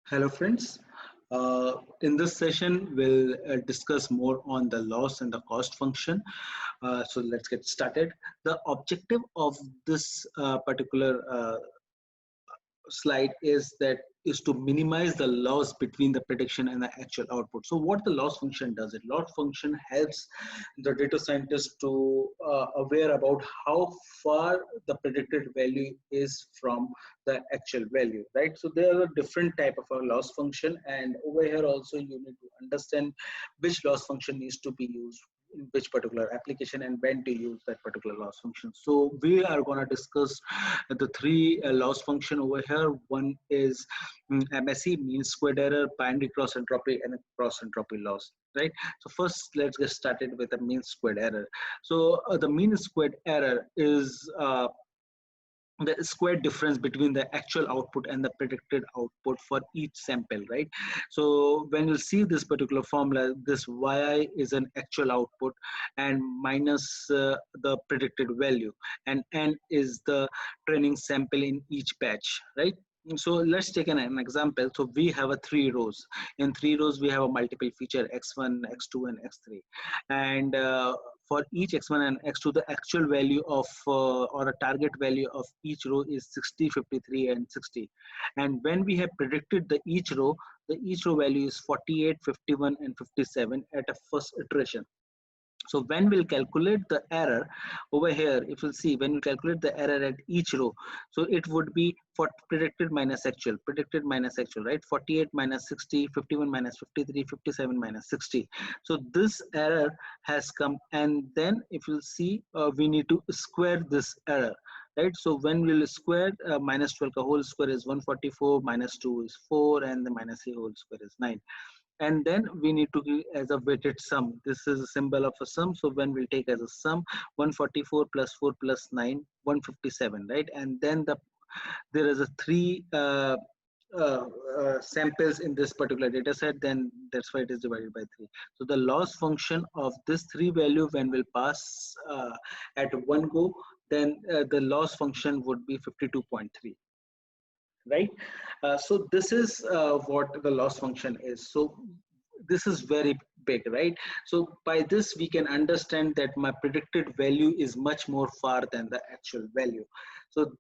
Hello, friends. In this session, we'll discuss more on the loss and the cost function. So let's get started. The objective of this particular slide is to minimize the loss between the prediction and the actual output. So what the loss function does, it loss function helps the data scientist to aware about how far the predicted value is from the actual value, right? So there are a different type of a loss function, and over here also you need to understand which loss function needs to be used in which particular application and when to use that particular loss function. So we are going to discuss the three loss function over here. One is MSE, mean squared error, binary cross entropy, and a cross entropy loss, right? So first let's get started with the mean squared error. So the mean squared error is the square difference between the actual output and the predicted output for each sample, right? So when you see this particular formula, this yi is an actual output and minus the predicted value, and n is the training sample in each batch, right? So let's take an example. So we have a three rows. In three rows we have a multiple feature x1, x2, and x3, and for each x1 and x2, the actual value of or a target value of each row is 60, 53, and 60. And when we have predicted the each row value is 48, 51, and 57 at a first iteration. So when we'll calculate the error over here, if you'll see, when you calculate the error at each row, so it would be for predicted minus actual, right? 48 minus 60, 51 minus 53, 57 minus 60. So this error has come, and then if you'll see, we need to square this error, right? So when we'll square minus 12 ka whole square is 144, minus 2 is 4, and the minus a whole square is 9. And then we need to give as a weighted sum. This is a symbol of a sum, so when we'll take as a sum 144 plus 4 plus 9, 157, right? And then there is a three samples in this particular data set, then that's why it is divided by 3. So the loss function of this three value, when we'll pass at one go, then the loss function would be 52.3, right? So this is what the loss function is. So this is very big, right? So by this we can understand that my predicted value is much more far than the actual value. So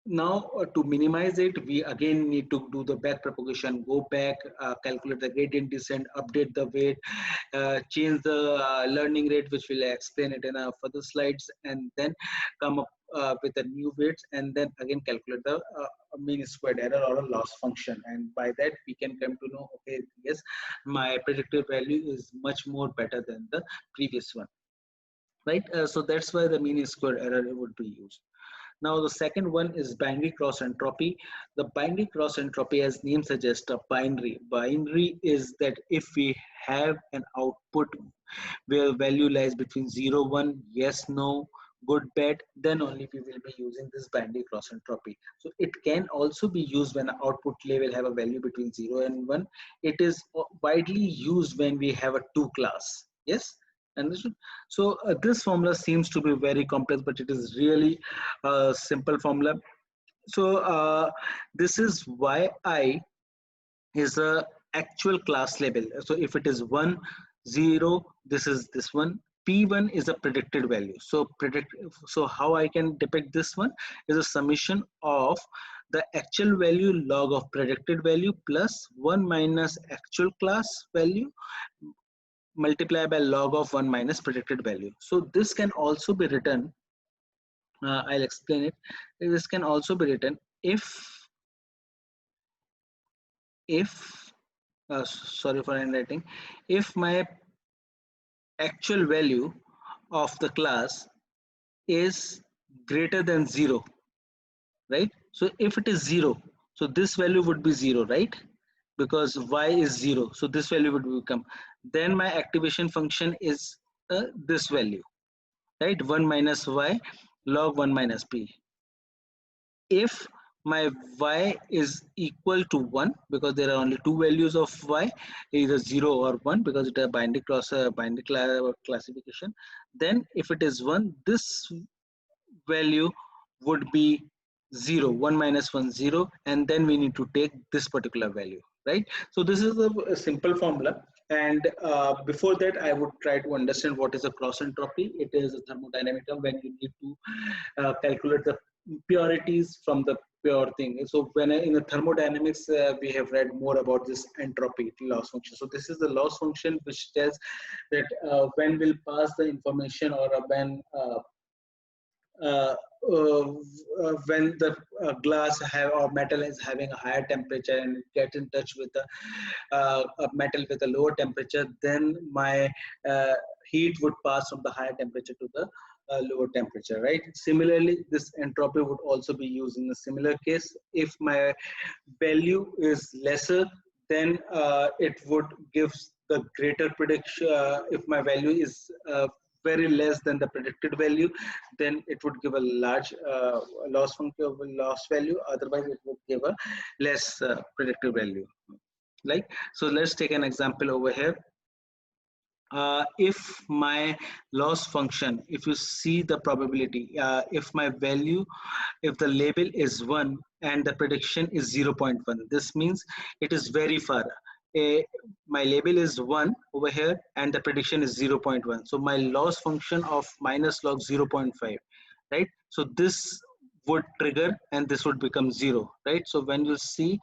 now to minimize it, we again need to do the back propagation, go back, calculate the gradient descent, update the weight, change the learning rate, which will explain it in further slides, and then come up with the new weights, and then again calculate the mean squared error or a loss function. And by that we can come to know, okay, yes, my predicted value is much more better than the previous one, right? So that's why the mean squared error would be used. Now the second one is binary cross entropy. The binary cross entropy, as name suggests, a binary. Binary is that if we have an output where value lies between 0, 1, yes, no, good, bad, then only we will be using this binary cross entropy. So it can also be used when the output level have a value between 0 and 1. It is widely used when we have a two class. Yes. Understood? So this formula seems to be very complex, but it is really a simple formula. So this is yi is a actual class label. So if it is 1, 0, this is this one. P1 is a predicted value. So how I can depict this one is a summation of the actual value log of predicted value plus 1 minus actual class value multiplied by log of 1 minus predicted value. So this can also be written, I'll explain it. This can also be written if sorry for handwriting, if my actual value of the class is greater than 0, right? So if it is 0, so this value would be 0, right? Because y is 0, so this value would become, then my activation function is this value, right? 1 minus y log 1 minus p. If my y is equal to 1, because there are only two values of y, either 0 or 1, because it is a binary classification, then if it is 1, this value would be 0, 1 minus 1, 0, and then we need to take this particular value, right? So this is a simple formula. And before that, I would try to understand what is a cross entropy. It is a thermodynamic term when you need to calculate the purities from the pure thing. So when in the thermodynamics, we have read more about this entropy loss function. So this is the loss function which tells that when we'll pass the information, or when uh, when the glass have or metal is having a higher temperature and get in touch with the a metal with a lower temperature, then my uh, heat would pass from the higher temperature to the lower temperature, right? Similarly, this entropy would also be used in a similar case. If my value is lesser, then it would give the greater prediction. If my value is very less than the predicted value, then it would give a large loss function, loss value. Otherwise, it would give a less predicted value. Like, so let's take an example over here. If my loss function, if you see the probability, if my value, if the label is 1 and the prediction is 0.1, this means it is very far. My label is 1 over here and the prediction is 0.1. So my loss function of minus log 0.5, right? So this would trigger and this would become 0, right? So when you see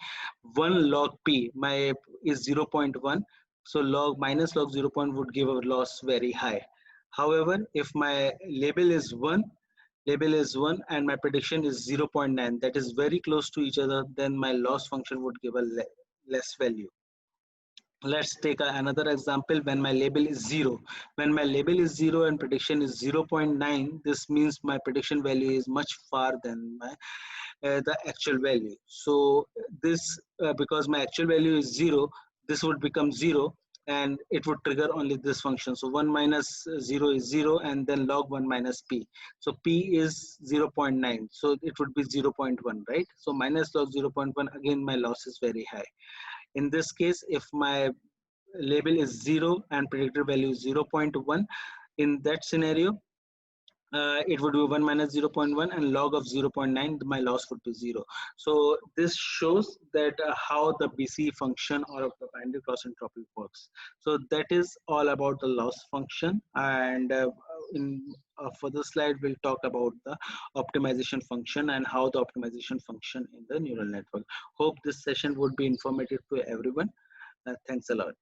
1 log p, my is 0.1, so log minus log 0.1 would give a loss very high. However, if my label is 1 and my prediction is 0.9, that is very close to each other, then my loss function would give a less value. Let's take another example. When my label is 0, when my label is 0 and prediction is 0.9, this means my prediction value is much far than my the actual value. So this because my actual value is 0, this would become 0 and it would trigger only this function. So 1 minus 0 is 0 and then log 1 minus p. So p is 0.9, so it would be 0.1, right? So minus log 0.1, again my loss is very high. In this case, if my label is 0 and predicted value is 0.1, in that scenario, it would be 1 minus 0.1 and log of 0.9, my loss would be 0. So this shows that how the BCE function or the binary cross entropy works. So that is all about the loss function. And in a further slide, we'll talk about the optimization function and how the optimization function in the neural network. Hope this session would be informative to everyone. Thanks a lot.